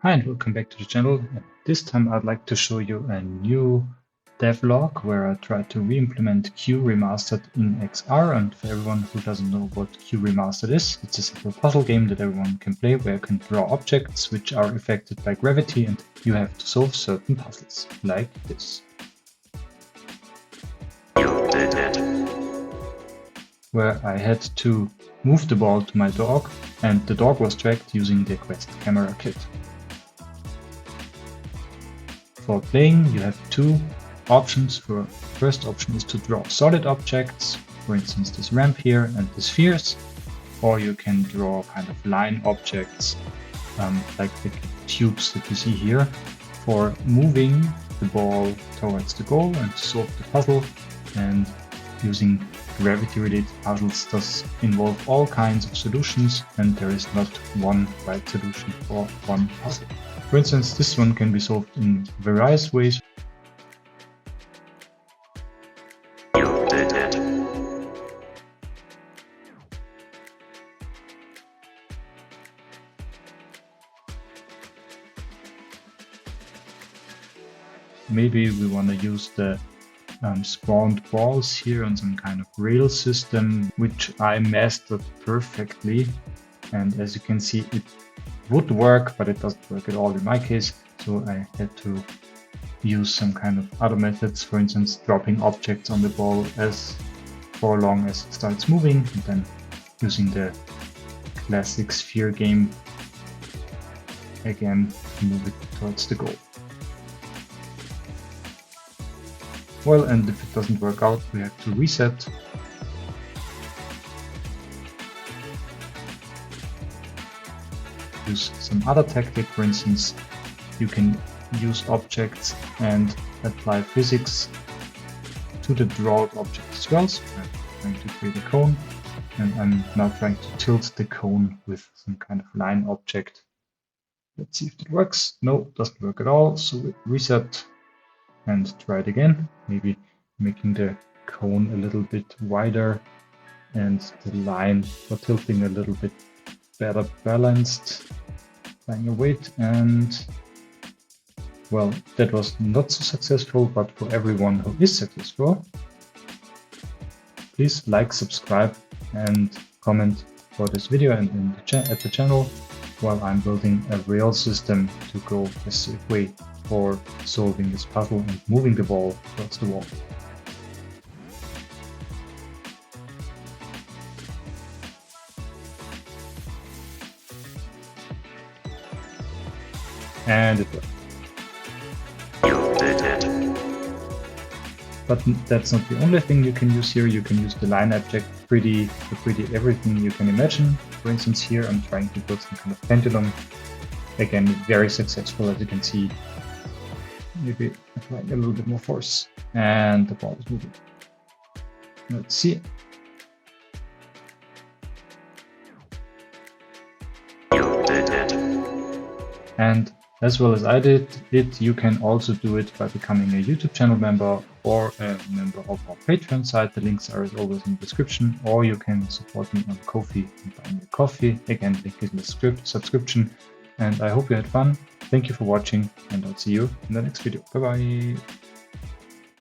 Hi and welcome back to the channel. This time I'd like to show you a new devlog where I try to re-implement Q-Remastered in XR. And for everyone who doesn't know what Q-Remastered is, it's a simple puzzle game that everyone can play where you can draw objects which are affected by gravity and you have to solve certain puzzles, like this. You did it. Where I had to move the ball to my dog and the dog was tracked using the Quest camera kit. For playing, you have two options. First option is to draw solid objects, for instance this ramp here and the spheres, or you can draw kind of line objects like the tubes that you see here for moving the ball towards the goal and to solve the puzzle. And using gravity-related puzzles does involve all kinds of solutions, and there is not one right solution for one puzzle. For instance, this one can be solved in various ways. You did it. Maybe we want to use the spawned balls here on some kind of rail system, which I mastered perfectly. And as you can see, it would work, but it doesn't work at all in my case. So I had to use some kind of other methods, for instance, dropping objects on the ball for long as it starts moving, and then using the classic sphere game again to move it towards the goal. Well, and if it doesn't work out, we have to reset. Use some other tactic, for instance, you can use objects and apply physics to the drawed object as well. So I'm trying to create a cone, and I'm now trying to tilt the cone with some kind of line object. Let's see if it works. No, it doesn't work at all. So we reset and try it again, maybe making the cone a little bit wider and the line for tilting a little bit better balanced, applying a weight. And well, that was not so successful, but for everyone who is successful, please like, subscribe and comment for this video and at the channel while I'm building a rail system to go a safe way for solving this puzzle and moving the ball towards the wall. And it worked. You did it. But that's not the only thing you can use here. You can use the line object to pretty everything you can imagine. For instance, here I'm trying to build some kind of pendulum. Again, very successful, as you can see. Maybe applying a little bit more force, and the ball is moving. Let's see. You did it. And as well as I did it, you can also do it by becoming a YouTube channel member or a member of our Patreon site. The links are as always in the description, or you can support me on Ko-fi and buy me a coffee. Again, link is in the subscription. And I hope you had fun. Thank you for watching, and I'll see you in the next video. Bye bye.